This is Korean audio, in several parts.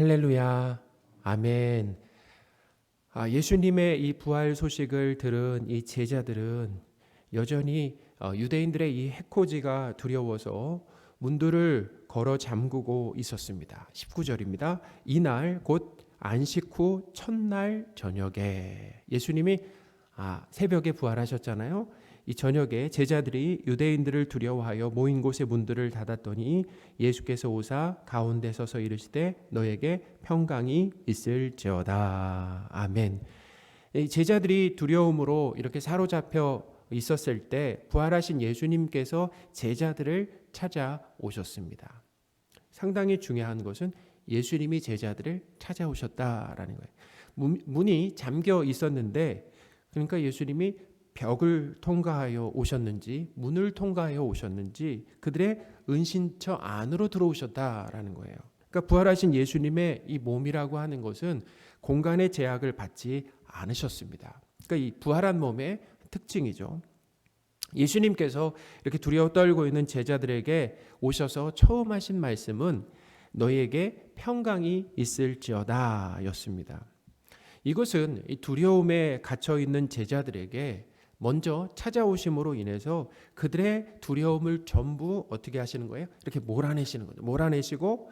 할렐루야. 아멘. 예수님의 이 부활 소식을 들은 이 제자들은 여전히 유대인들의 이 해코지가 두려워서 문들을 걸어 잠그고 있었습니다. 19절입니다. 이날 곧 안식 후 첫날 저녁에 예수님이 새벽에 부활하셨잖아요. 이 저녁에 제자들이 유대인들을 두려워하여 모인 곳의 문들을 닫았더니 예수께서 오사 가운데 서서 이르시되 너에게 평강이 있을지어다. 아멘. 이 제자들이 두려움으로 이렇게 사로잡혀 있었을 때 부활하신 예수님께서 제자들을 찾아오셨습니다. 상당히 중요한 것은 예수님이 제자들을 찾아오셨다라는 거예요. 문이 잠겨 있었는데 그러니까 예수님이 벽을 통과하여 오셨는지 문을 통과하여 오셨는지 그들의 은신처 안으로 들어오셨다라는 거예요. 그러니까 부활하신 예수님의 이 몸이라고 하는 것은 공간의 제약을 받지 않으셨습니다. 그러니까 이 부활한 몸의 특징이죠. 예수님께서 이렇게 두려워 떨고 있는 제자들에게 오셔서 처음 하신 말씀은 너희에게 평강이 있을지어다 였습니다. 이것은 이 두려움에 갇혀 있는 제자들에게 먼저 찾아오심으로 인해서 그들의 두려움을 전부 어떻게 하시는 거예요? 이렇게 몰아내시는 거죠. 몰아내시고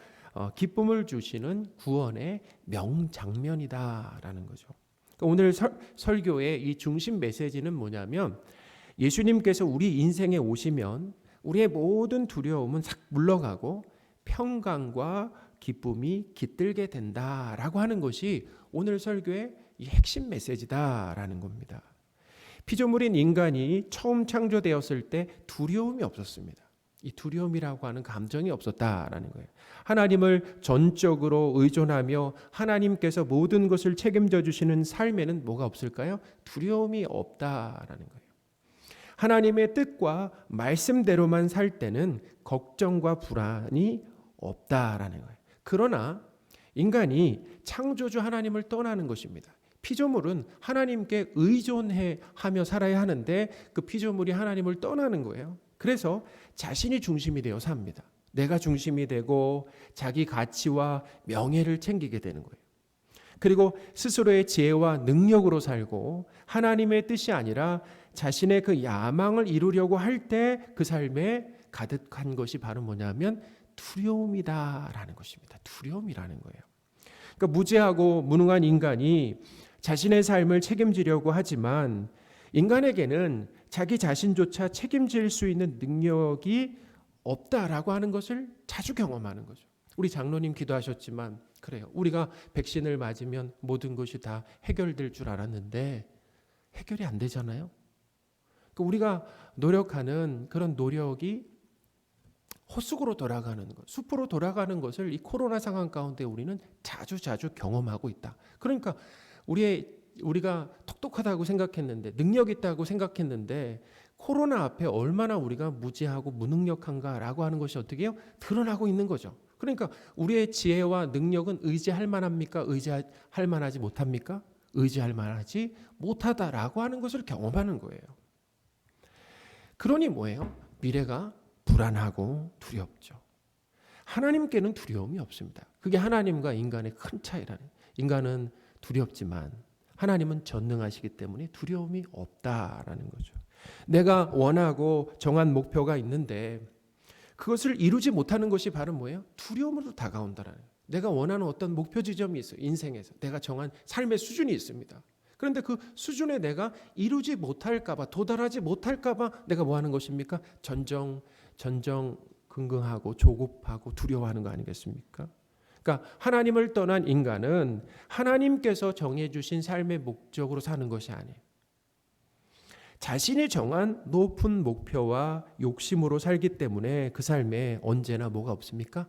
기쁨을 주시는 구원의 명장면이다라는 거죠. 그러니까 오늘 설교의 이 중심 메시지는 뭐냐면 예수님께서 우리 인생에 오시면 우리의 모든 두려움은 싹 물러가고 평강과 기쁨이 깃들게 된다라고 하는 것이 오늘 설교의 이 핵심 메시지다라는 겁니다. 피조물인 인간이 처음 창조되었을 때 두려움이 없었습니다. 이 두려움이라고 하는 감정이 없었다라는 거예요. 하나님을 전적으로 의존하며 하나님께서 모든 것을 책임져 주시는 삶에는 뭐가 없을까요? 두려움이 없다라는 거예요. 하나님의 뜻과 말씀대로만 살 때는 걱정과 불안이 없다라는 거예요. 그러나 인간이 창조주 하나님을 떠나는 것입니다. 피조물은 하나님께 의존하며 살아야 하는데 그 피조물이 하나님을 떠나는 거예요. 그래서 자신이 중심이 되어 삽니다. 내가 중심이 되고 자기 가치와 명예를 챙기게 되는 거예요. 그리고 스스로의 지혜와 능력으로 살고 하나님의 뜻이 아니라 자신의 그 야망을 이루려고 할 때 그 삶에 가득한 것이 바로 뭐냐면 두려움이다라는 것입니다. 두려움이라는 거예요. 그러니까 무지하고 무능한 인간이 자신의 삶을 책임지려고 하지만 인간에게는 자기 자신조차 책임질 수 있는 능력이 없다라고 하는 것을 자주 경험하는 거죠. 우리 장로님 기도하셨지만 그래요. 우리가 백신을 맞으면 모든 것이 다 해결될 줄 알았는데 해결이 안 되잖아요. 그러니까 우리가 노력하는 그런 노력이 헛수고로 돌아가는 것, 숲으로 돌아가는 것을 이 코로나 상황 가운데 우리는 자주 경험하고 있다. 그러니까 우리가 똑똑하다고 생각했는데 능력 있다고 생각했는데 코로나 앞에 얼마나 우리가 무지하고 무능력한가라고 하는 것이 어떻게 해요? 드러나고 있는 거죠. 그러니까 우리의 지혜와 능력은 의지할 만합니까? 의지할 만하지 못합니까? 의지할 만하지 못하다라고 하는 것을 경험하는 거예요. 그러니 뭐예요? 미래가 불안하고 두렵죠. 하나님께는 두려움이 없습니다. 그게 하나님과 인간의 큰 차이라는. 인간은 두렵지만 하나님은 전능하시기 때문에 두려움이 없다라는 거죠. 내가 원하고 정한 목표가 있는데 그것을 이루지 못하는 것이 바로 뭐예요? 두려움으로 다가온다라는. 내가 원하는 어떤 목표 지점이 있어요. 인생에서 내가 정한 삶의 수준이 있습니다. 그런데 그 수준에 내가 이루지 못할까 봐, 도달하지 못할까 봐 내가 뭐 하는 것입니까? 전전긍긍하고 조급하고 두려워하는 거 아니겠습니까? 그러니까 하나님을 떠난 인간은 하나님께서 정해주신 삶의 목적으로 사는 것이 아니에요. 자신이 정한 높은 목표와 욕심으로 살기 때문에 그 삶에 언제나 뭐가 없습니까?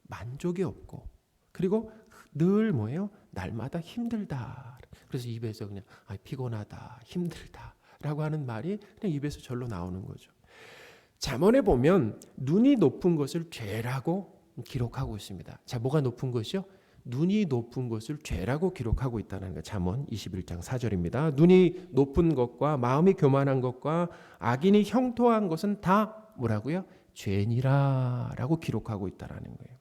만족이 없고 그리고 늘 뭐예요? 날마다 힘들다. 그래서 입에서 그냥 피곤하다, 힘들다 라고 하는 말이 그냥 입에서 절로 나오는 거죠. 잠언에 보면 눈이 높은 것을 죄라고 기록하고 있습니다. 자, 뭐가 높은 것이요? 눈이 높은 것을 죄라고 기록하고 있다는 거예요. 잠언 21장 4절입니다. 눈이 높은 것과 마음이 교만한 것과 악인이 형통한 것은 다 뭐라고요? 죄니라 라고 기록하고 있다는 거예요.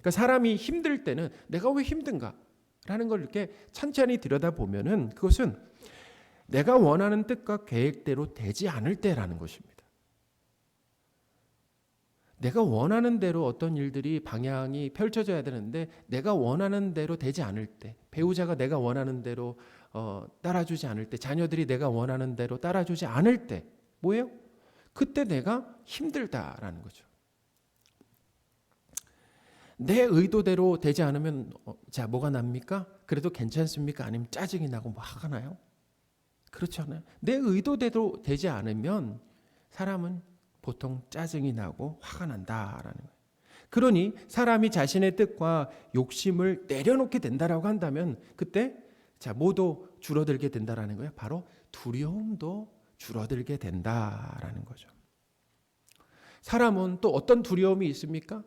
그러니까 사람이 힘들 때는 내가 왜 힘든가라는 걸 이렇게 천천히 들여다보면은 그것은 내가 원하는 뜻과 계획대로 되지 않을 때라는 것입니다. 내가 원하는 대로 어떤 일들이 방향이 펼쳐져야 되는데 내가 원하는 대로 되지 않을 때, 배우자가 내가 원하는 대로 따라주지 않을 때, 자녀들이 내가 원하는 대로 따라주지 않을 때 뭐예요? 그때 내가 힘들다라는 거죠. 내 의도대로 되지 않으면 자 뭐가 납니까? 그래도 괜찮습니까? 아니면 짜증이 나고 뭐 화가 나요? 그렇지 않아요? 내 의도대로 되지 않으면 사람은 보통 짜증이 나고 화가 난다라는 거예요. 그러니 사람이 자신의 뜻과 욕심을 내려놓게 된다라고 한다면 그때 자 뭐도 줄어들게 된다라는 거예요. 바로 두려움도 줄어들게 된다라는 거죠. 사람은 또 어떤 두려움이 있습니까?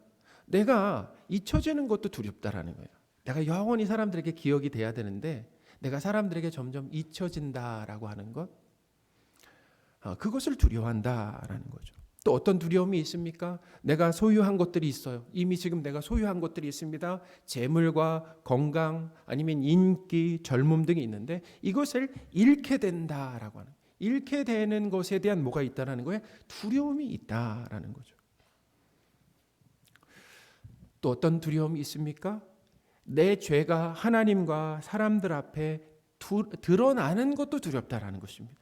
내가 잊혀지는 것도 두렵다라는 거예요. 내가 영원히 사람들에게 기억이 돼야 되는데 내가 사람들에게 점점 잊혀진다라고 하는 것, 그것을 두려워한다라는 거죠. 또 어떤 두려움이 있습니까? 내가 소유한 것들이 있어요. 이미 지금 내가 소유한 것들이 있습니다. 재물과 건강 아니면 인기, 젊음 등이 있는데 이것을 잃게 된다라고 하는, 잃게 되는 것에 대한 뭐가 있다라는 거예요? 두려움이 있다라는 거죠. 또 어떤 두려움이 있습니까? 내 죄가 하나님과 사람들 앞에 드러나는 것도 두렵다라는 것입니다.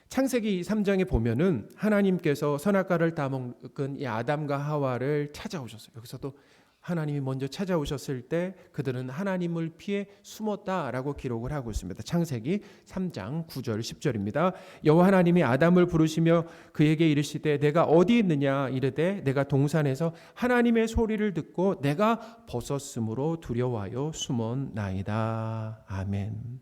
창세기 3장에 보면은 하나님께서 선악과를 따먹은 이 아담과 하와를 찾아오셨어요. 여기서도 하나님이 먼저 찾아오셨을 때 그들은 하나님을 피해 숨었다라고 기록을 하고 있습니다. 창세기 3장 9절 10절입니다. 여호와 하나님이 아담을 부르시며 그에게 이르시되 내가 어디 있느냐 이르되 내가 동산에서 하나님의 소리를 듣고 내가 벗었으므로 두려워하여 숨었나이다. 아멘.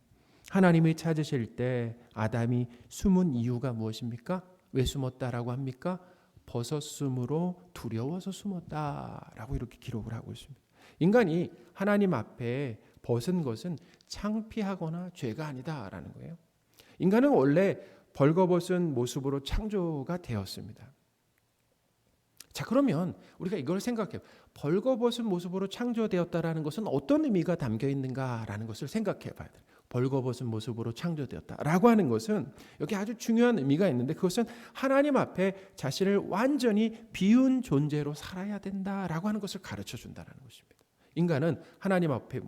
하나님이 찾으실 때 아담이 숨은 이유가 무엇입니까? 왜 숨었다라고 합니까? 벗었으므로 두려워서 숨었다라고 이렇게 기록을 하고 있습니다. 인간이 하나님 앞에 벗은 것은 창피하거나 죄가 아니다라는 거예요. 인간은 원래 벌거벗은 모습으로 창조가 되었습니다. 자, 그러면 우리가 이걸 생각해요. 벌거벗은 모습으로 창조되었다라는 것은 어떤 의미가 담겨 있는가라는 것을 생각해 봐야 돼요. 벌거벗은 모습으로 창조되었다라고 하는 것은 여기 아주 중요한 의미가 있는데 그것은 하나님 앞에 자신을 완전히 비운 존재로 살아야 된다라고 하는 것을 가르쳐 준다는 것입니다. 인간은 하나님 앞에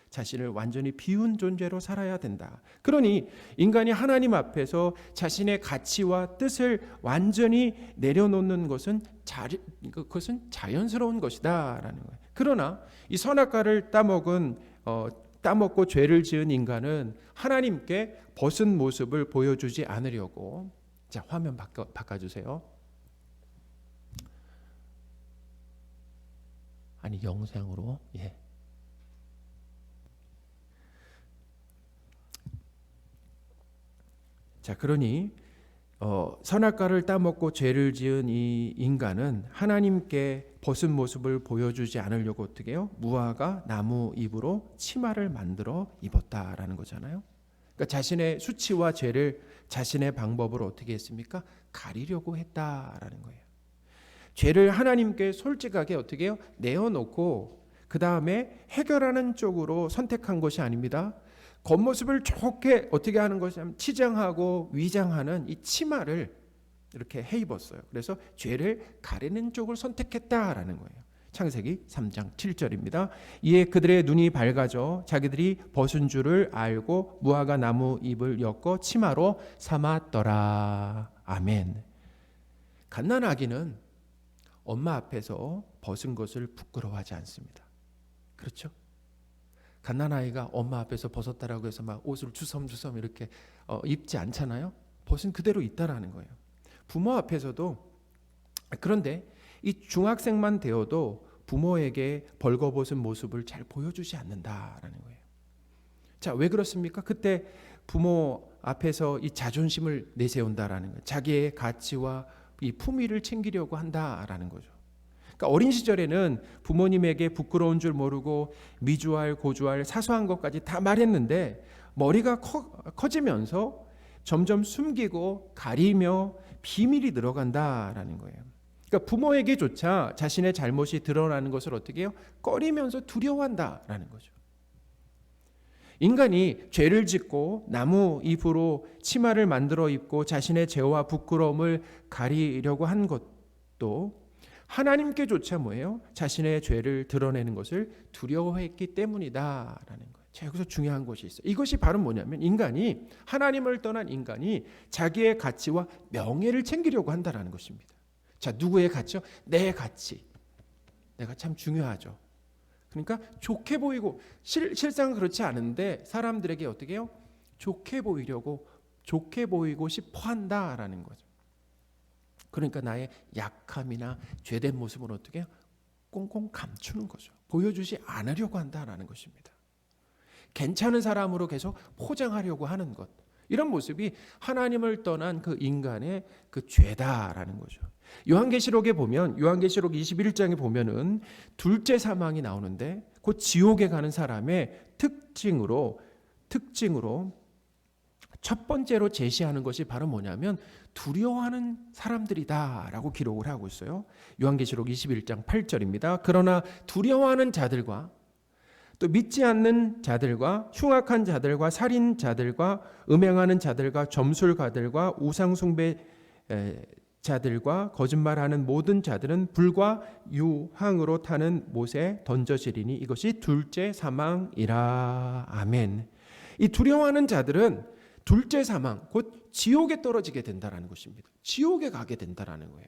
자신을 완전히 비운 존재로 살아야 된다. 그러니 인간이 하나님 앞에서 자신의 가치와 뜻을 완전히 내려놓는 것은 그것은 자연스러운 것이다라는 거예요. 그러나 이 선악과를 따먹고 죄를 지은 인간은 하나님께 벗은 모습을 보여주지 않으려고, 자 화면 바꿔주세요. 아니 영상으로. 예. 자 그러니 선악과를 따먹고 죄를 지은 이 인간은 하나님께 벗은 모습을 보여주지 않으려고 어떻게 해요? 무화과 나무 잎으로 치마를 만들어 입었다라는 거잖아요. 그러니까 자신의 수치와 죄를 자신의 방법으로 어떻게 했습니까? 가리려고 했다라는 거예요. 죄를 하나님께 솔직하게 어떻게 해요? 내어놓고 그 다음에 해결하는 쪽으로 선택한 것이 아닙니다. 겉모습을 좋게 어떻게 하는 것이냐면 치장하고 위장하는 이 치마를 이렇게 해 입었어요. 그래서 죄를 가리는 쪽을 선택했다라는 거예요. 창세기 3장 7절입니다. 이에 그들의 눈이 밝아져 자기들이 벗은 줄을 알고 무화과 나무 잎을 엮어 치마로 삼았더라. 아멘. 갓난아기는 엄마 앞에서 벗은 것을 부끄러워하지 않습니다. 그렇죠? 갓난아이가 엄마 앞에서 벗었다라고 해서 막 옷을 주섬주섬 이렇게 입지 않잖아요. 벗은 그대로 있다라는 거예요. 부모 앞에서도. 그런데 이 중학생만 되어도 부모에게 벌거벗은 모습을 잘 보여주지 않는다라는 거예요. 자, 왜 그렇습니까? 그때 부모 앞에서 이 자존심을 내세운다라는 거예요. 자기의 가치와 이 품위를 챙기려고 한다라는 거죠. 그러니까 어린 시절에는 부모님에게 부끄러운 줄 모르고 미주알 고주알 사소한 것까지 다 말했는데 머리가 커지면서 점점 숨기고 가리며 비밀이 늘어간다라는 거예요. 그러니까 부모에게조차 자신의 잘못이 드러나는 것을 어떻게 해요? 꺼리면서 두려워한다라는 거죠. 인간이 죄를 짓고 나무 잎으로 치마를 만들어 입고 자신의 죄와 부끄러움을 가리려고 한 것도 하나님께조차 뭐예요? 자신의 죄를 드러내는 것을 두려워했기 때문이다라는 거예요. 자, 여기서 중요한 것이 있어요. 이것이 바로 뭐냐면 인간이 하나님을 떠난 인간이 자기의 가치와 명예를 챙기려고 한다는 것입니다. 자, 누구의 가치요? 내 가치. 내가 참 중요하죠. 그러니까 좋게 보이고 실상은 그렇지 않은데 사람들에게 어떻게 해요? 좋게 보이고 싶어 한다라는 거죠. 그러니까 나의 약함이나 죄된 모습을 어떻게 해요? 꽁꽁 감추는 거죠. 보여주지 않으려고 한다라는 것입니다. 괜찮은 사람으로 계속 포장하려고 하는 것. 이런 모습이 하나님을 떠난 그 인간의 그 죄다라는 거죠. 요한계시록에 보면 요한계시록 21장에 보면은 둘째 사망이 나오는데 곧 지옥에 가는 사람의 특징으로 첫 번째로 제시하는 것이 바로 뭐냐면 두려워하는 사람들이다라고 기록을 하고 있어요. 요한계시록 21장 8절입니다. 그러나 두려워하는 자들과 또 믿지 않는 자들과 흉악한 자들과 살인자들과 음행하는 자들과 점술가들과 우상숭배 자들과 거짓말하는 모든 자들은 불과 유황으로 타는 못에 던져지리니 이것이 둘째 사망이라. 아멘. 이 두려워하는 자들은 둘째 사망, 곧 지옥에 떨어지게 된다는 것입니다. 지옥에 가게 된다는 거예요.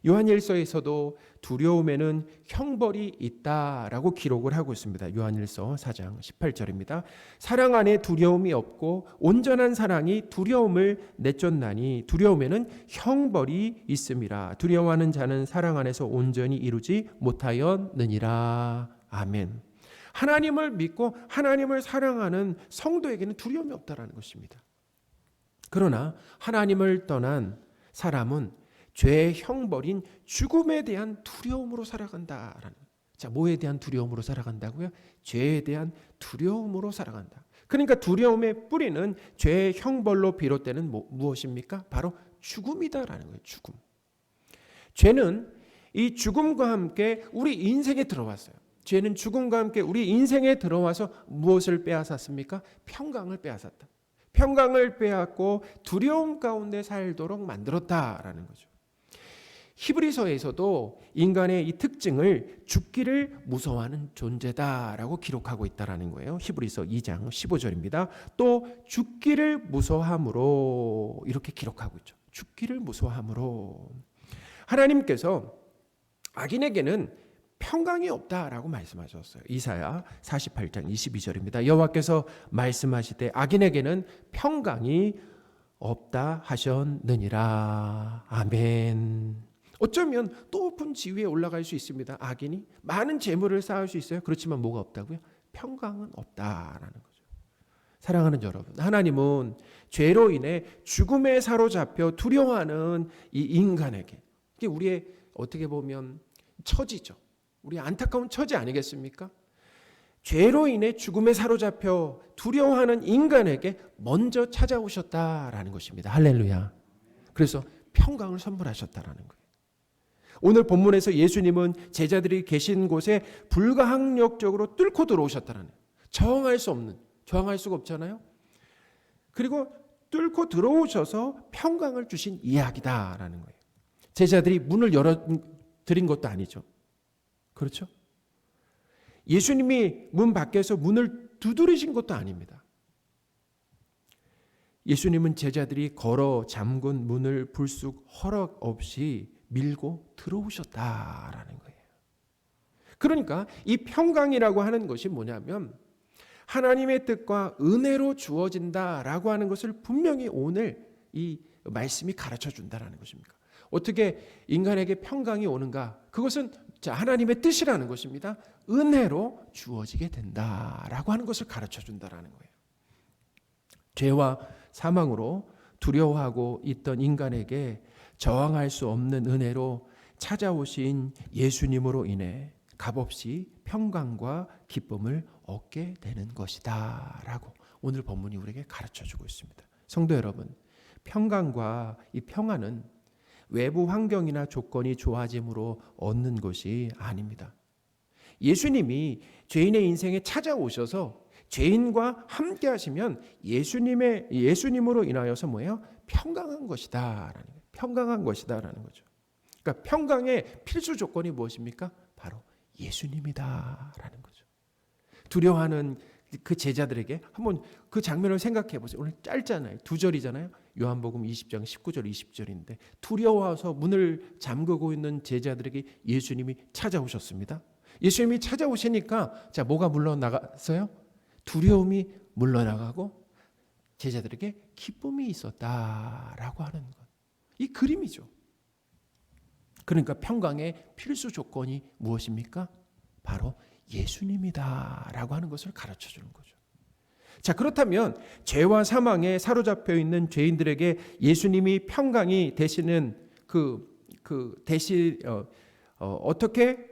요한일서에서도 두려움에는 형벌이 있다라고 기록을 하고 있습니다. 요한일서 4장 18절입니다. 사랑 안에 두려움이 없고 온전한 사랑이 두려움을 내쫓나니 두려움에는 형벌이 있음이라. 두려워하는 자는 사랑 안에서 온전히 이루지 못하였느니라. 아멘. 하나님을 믿고 하나님을 사랑하는 성도에게는 두려움이 없다라는 것입니다. 그러나 하나님을 떠난 사람은 죄의 형벌인 죽음에 대한 두려움으로 살아간다라는. 자, 뭐에 대한 두려움으로 살아간다고요? 죄에 대한 두려움으로 살아간다. 그러니까 두려움의 뿌리는 죄의 형벌로 비롯되는 무엇입니까? 바로 죽음이다라는 거예요. 죽음. 죄는 이 죽음과 함께 우리 인생에 들어왔어요. 죄는 죽음과 함께 우리 인생에 들어와서 무엇을 빼앗았습니까? 평강을 빼앗았다. 평강을 빼앗고 두려움 가운데 살도록 만들었다라는 거죠. 히브리서에서도 인간의 이 특징을 죽기를 무서워하는 존재다라고 기록하고 있다라는 거예요. 히브리서 2장 15절입니다. 또 죽기를 무서워함으로 이렇게 기록하고 있죠. 죽기를 무서워함으로. 하나님께서 악인에게는 평강이 없다라고 말씀하셨어요. 이사야 48장 22절입니다. 여호와께서 말씀하시되 악인에게는 평강이 없다 하셨느니라. 아멘. 어쩌면 높은 지위에 올라갈 수 있습니다. 악인이 많은 재물을 쌓을 수 있어요. 그렇지만 뭐가 없다고요? 평강은 없다라는 거죠. 사랑하는 여러분, 하나님은 죄로 인해 죽음에 사로잡혀 두려워하는 이 인간에게, 이게 우리의 어떻게 보면 처지죠. 우리 안타까운 처지 아니겠습니까? 죄로 인해 죽음에 사로잡혀 두려워하는 인간에게 먼저 찾아오셨다라는 것입니다. 할렐루야. 그래서 평강을 선물하셨다라는 거예요. 오늘 본문에서 예수님은 제자들이 계신 곳에 불가항력적으로 뚫고 들어오셨다라는 거예요. 저항할 수가 없잖아요. 그리고 뚫고 들어오셔서 평강을 주신 이야기다라는 거예요. 제자들이 문을 열어드린 것도 아니죠. 그렇죠? 예수님이 문 밖에서 문을 두드리신 것도 아닙니다. 예수님은 제자들이 걸어 잠근 문을 불쑥 허락 없이 밀고 들어오셨다라는 거예요. 그러니까 이 평강이라고 하는 것이 뭐냐면 하나님의 뜻과 은혜로 주어진다라고 하는 것을 분명히 오늘 이 말씀이 가르쳐 준다라는 것입니다. 어떻게 인간에게 평강이 오는가? 그것은 하나님의 뜻이라는 것입니다. 은혜로 주어지게 된다라고 하는 것을 가르쳐 준다라는 거예요. 죄와 사망으로 두려워하고 있던 인간에게 저항할 수 없는 은혜로 찾아오신 예수님으로 인해 값없이 평강과 기쁨을 얻게 되는 것이다 라고 오늘 본문이 우리에게 가르쳐주고 있습니다. 성도 여러분, 평강과 이 평안은 외부 환경이나 조건이 좋아짐으로 얻는 것이 아닙니다. 예수님이 죄인의 인생에 찾아오셔서 죄인과 함께 하시면 예수님으로 인하여서 뭐예요? 평강한 것이다라는 거예요. 평강한 것이다라는 거죠. 그러니까 평강의 필수 조건이 무엇입니까? 바로 예수님이다라는 거죠. 두려워하는 그 제자들에게 한번 그 장면을 생각해 보세요. 오늘 짧잖아요. 2절이잖아요. 요한복음 20장 19절 20절인데 두려워서 문을 잠그고 있는 제자들에게 예수님이 찾아오셨습니다. 예수님이 찾아오시니까 자, 뭐가 물러나갔어요? 두려움이 물러나가고 제자들에게 기쁨이 있었다라고 하는 것. 이 그림이죠. 그러니까 평강의 필수 조건이 무엇입니까? 바로 예수님이다라고 하는 것을 가르쳐 주는 거죠. 자, 그렇다면 죄와 사망에 사로잡혀 있는 죄인들에게 예수님이 평강이 되시는 어떻게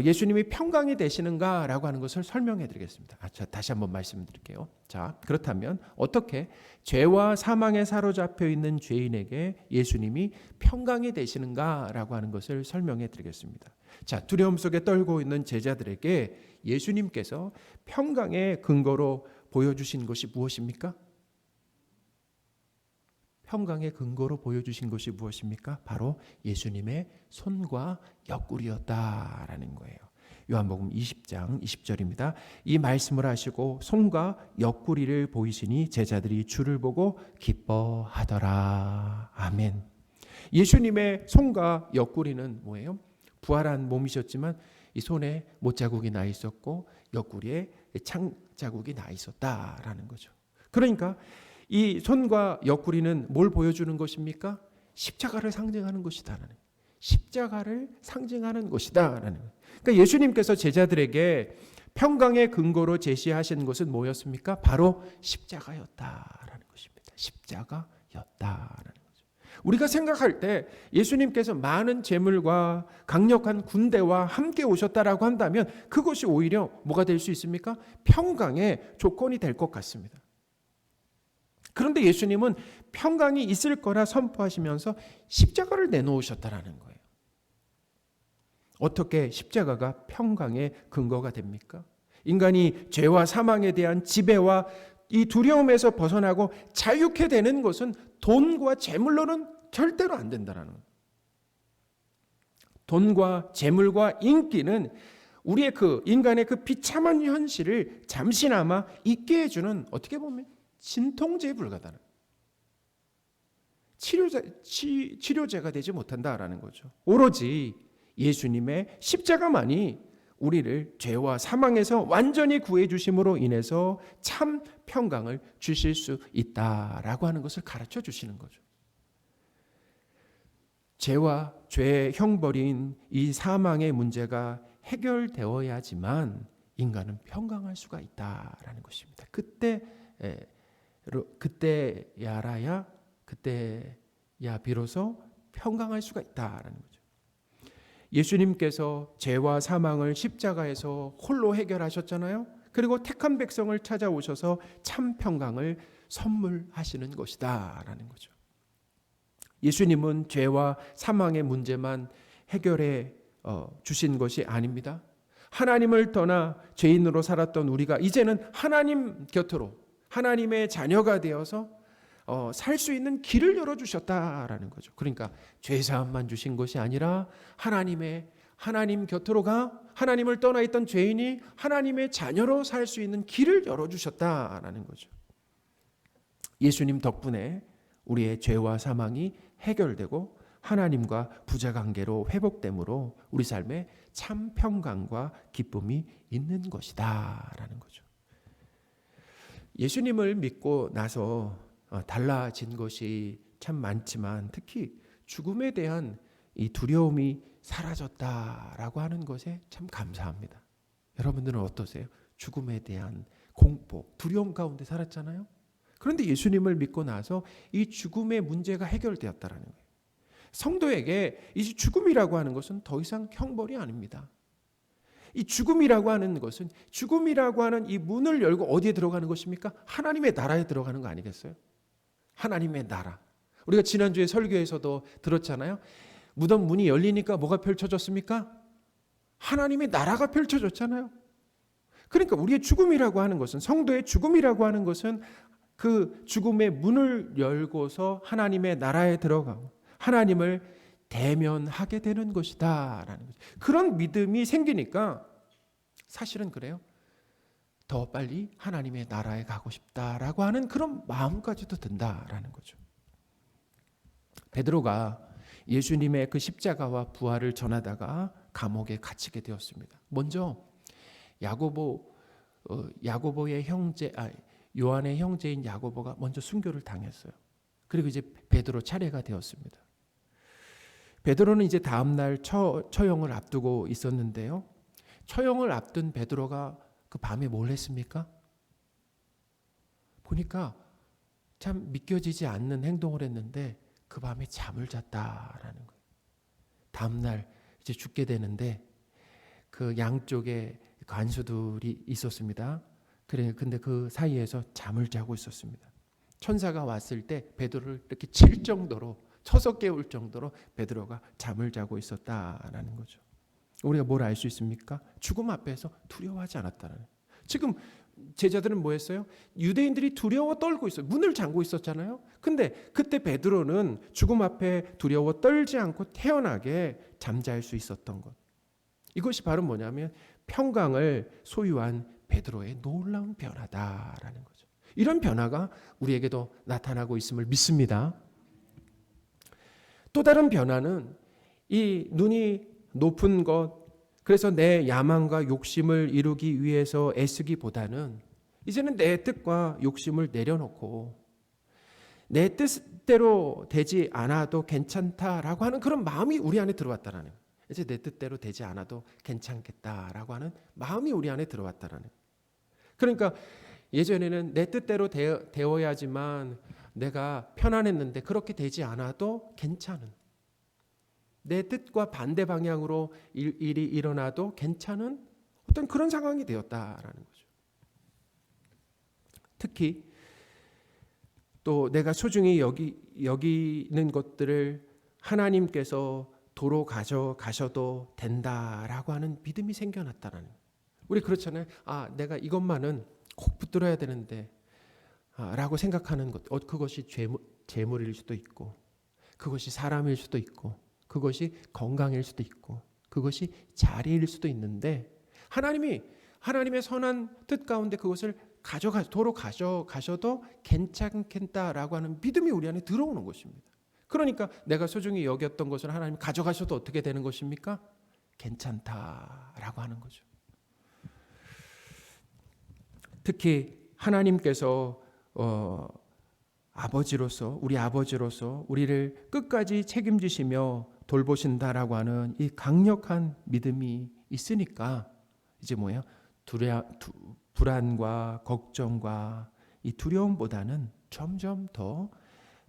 예수님이 평강이 되시는가라고 하는 것을 설명해 드리겠습니다. 자, 다시 한번 말씀드릴게요. 자, 그렇다면 어떻게 죄와 사망에 사로잡혀 있는 죄인에게 예수님이 평강이 되시는가라고 하는 것을 설명해 드리겠습니다. 자, 두려움 속에 떨고 있는 제자들에게 예수님께서 평강의 근거로 보여주신 것이 무엇입니까? 평강의 근거로 보여주신 것이 무엇입니까? 바로 예수님의 손과 옆구리였다라는 거예요. 요한복음 20장 20절입니다. 이 말씀을 하시고 손과 옆구리를 보이시니 제자들이 주를 보고 기뻐하더라. 아멘. 예수님의 손과 옆구리는 뭐예요? 부활한 몸이셨지만 이 손에 못자국이 나 있었고 옆구리에 창자국이 나 있었다라는 거죠. 그러니까 이 손과 옆구리는 뭘 보여주는 것입니까? 십자가를 상징하는 것이다라는, 십자가를 상징하는 것이다라는. 그러니까 예수님께서 제자들에게 평강의 근거로 제시하신 것은 뭐였습니까? 바로 십자가였다라는 것입니다. 십자가였다라는 거죠. 우리가 생각할 때 예수님께서 많은 재물과 강력한 군대와 함께 오셨다라고 한다면 그것이 오히려 뭐가 될 수 있습니까? 평강의 조건이 될 것 같습니다. 그런데 예수님은 평강이 있을 거라 선포하시면서 십자가를 내놓으셨다라는 거예요. 어떻게 십자가가 평강의 근거가 됩니까? 인간이 죄와 사망에 대한 지배와 이 두려움에서 벗어나고 자유케 되는 것은 돈과 재물로는 절대로 안 된다라는 거예요. 돈과 재물과 인기는 우리의 인간의 비참한 현실을 잠시나마 잊게 해주는, 어떻게 보면 진통제에 불과하다는, 치료제가 되지 못한다라는 거죠. 오로지 예수님의 십자가만이 우리를 죄와 사망에서 완전히 구해 주심으로 인해서 참 평강을 주실 수 있다라고 하는 것을 가르쳐 주시는 거죠. 죄와 죄의 형벌인 이 사망의 문제가 해결되어야지만 인간은 평강할 수가 있다라는 것입니다. 그때야 비로소 평강할 수가 있다라는 거죠. 예수님께서 죄와 사망을 십자가에서 홀로 해결하셨잖아요. 그리고 택한 백성을 찾아오셔서 참 평강을 선물하시는 것이다라는 거죠. 예수님은 죄와 사망의 문제만 해결해 주신 것이 아닙니다. 하나님을 떠나 죄인으로 살았던 우리가 이제는 하나님 곁으로, 하나님의 자녀가 되어서 살 수 있는 길을 열어주셨다라는 거죠. 그러니까 죄사함만 주신 것이 아니라 하나님 곁으로 가 하나님을 떠나 있던 죄인이 하나님의 자녀로 살 수 있는 길을 열어주셨다라는 거죠. 예수님 덕분에 우리의 죄와 사망이 해결되고 하나님과 부자관계로 회복됨으로 우리 삶에 참 평강과 기쁨이 있는 것이다라는 거죠. 예수님을 믿고 나서 달라진 것이 참 많지만 특히 죽음에 대한 이 두려움이 사라졌다라고 하는 것에 참 감사합니다. 여러분들은 어떠세요? 죽음에 대한 공포, 두려움 가운데 살았잖아요. 그런데 예수님을 믿고 나서 이 죽음의 문제가 해결되었다라는 거예요. 성도에게 이 죽음이라고 하는 것은 더 이상 형벌이 아닙니다. 이 죽음이라고 하는 것은, 죽음이라고 하는 이 문을 열고 어디에 들어가는 것입니까? 하나님의 나라에 들어가는 거 아니겠어요? 하나님의 나라. 우리가 지난주에 설교에서도 들었잖아요. 무덤 문이 열리니까 뭐가 펼쳐졌습니까? 하나님의 나라가 펼쳐졌잖아요. 그러니까 우리의 죽음이라고 하는 것은, 성도의 죽음이라고 하는 것은 그 죽음의 문을 열고서 하나님의 나라에 들어가고 하나님을 대면하게 되는 것이다 라는 거죠. 그런 믿음이 생기니까 사실은 그래요. 더 빨리 하나님의 나라에 가고 싶다라고 하는 그런 마음까지도 든다라는 거죠. 베드로가 예수님의 그 십자가와 부활을 전하다가 감옥에 갇히게 되었습니다. 먼저 야고보의 형제, 요한의 형제인 야고보가 먼저 순교를 당했어요. 그리고 이제 베드로 차례가 되었습니다. 베드로는 이제 다음 날 처형을 앞두고 있었는데요. 처형을 앞둔 베드로가 그 밤에 뭘 했습니까? 보니까 참 믿겨지지 않는 행동을 했는데 그 밤에 잠을 잤다라는 거예요. 다음 날 이제 죽게 되는데 그 양쪽에 간수들이 있었습니다. 근데 그 사이에서 잠을 자고 있었습니다. 천사가 왔을 때 베드로를 이렇게 칠 정도로, 쳐서 깨울 정도로 베드로가 잠을 자고 있었다라는 거죠. 우리가 뭘 알 수 있습니까? 죽음 앞에서 두려워하지 않았다는 거예요. 지금 제자들은 뭐 했어요? 유대인들이 두려워 떨고 있어요. 문을 잠고 있었잖아요. 근데 그때 베드로는 죽음 앞에 두려워 떨지 않고 태연하게 잠잘 수 있었던 것. 이것이 바로 뭐냐면 평강을 소유한 베드로의 놀라운 변화다라는 거죠. 이런 변화가 우리에게도 나타나고 있음을 믿습니다. 또 다른 변화는 이 눈이 높은 것, 그래서 내 야망과 욕심을 이루기 위해서 애쓰기보다는 이제는 내 뜻과 욕심을 내려놓고 내 뜻대로 되지 않아도 괜찮다라고 하는 그런 마음이 우리 안에 들어왔다라는 거예요. 이제 내 뜻대로 되지 않아도 괜찮겠다라고 하는 마음이 우리 안에 들어왔다라는 거예요. 그러니까 예전에는 내 뜻대로 되어야지만 내가 편안했는데 그렇게 되지 않아도 괜찮은, 내 뜻과 반대 방향으로 일이 일어나도 괜찮은 어떤 그런 상황이 되었다라는 거죠. 특히 또 내가 소중히 여기는 것들을 하나님께서 도로 가져가셔도 된다라고 하는 믿음이 생겨났다라는 거예요. 우리 그렇잖아요. 내가 이것만은 꼭 붙들어야 되는데 라고 생각하는 것, 그것이 재물일 수도 있고, 그것이 사람일 수도 있고, 그것이 건강일 수도 있고, 그것이 자리일 수도 있는데 하나님의 선한 뜻 가운데 그것을 도로 가져가셔도 괜찮겠다라고 하는 믿음이 우리 안에 들어오는 것입니다. 그러니까 내가 소중히 여겼던 것을 하나님 가져가셔도 어떻게 되는 것입니까? 괜찮다라고 하는 거죠. 특히 하나님께서 우리 아버지로서 우리를 끝까지 책임지시며 돌보신다라고 하는 이 강력한 믿음이 있으니까 이제 뭐예요? 불안과 걱정과 이 두려움보다는 점점 더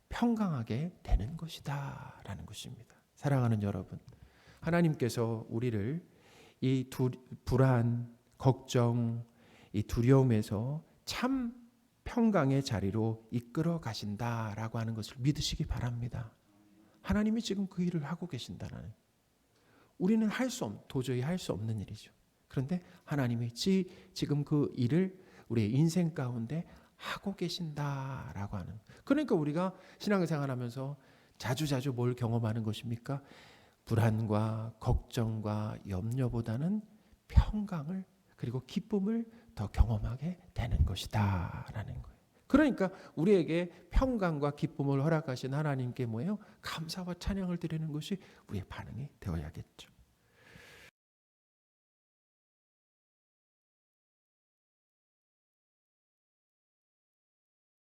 평강하게 되는 것이다라는 것입니다. 사랑하는 여러분, 하나님께서 우리를 이 불안, 걱정, 이 두려움에서 참 평강의 자리로 이끌어 가신다라고 하는 것을 믿으시기 바랍니다. 하나님이 지금 그 일을 하고 계신다는, 우리는 도저히 할 수 없는 일이죠. 그런데 하나님이 지금 그 일을 우리의 인생 가운데 하고 계신다라고 하는. 그러니까 우리가 신앙생활하면서 자주 뭘 경험하는 것입니까? 불안과 걱정과 염려보다는 평강을, 그리고 기쁨을 더 경험하게 되는 것이다라는 거예요. 그러니까 우리에게 평강과 기쁨을 허락하신 하나님께 뭐예요? 감사와 찬양을 드리는 것이 우리의 반응이 되어야겠죠.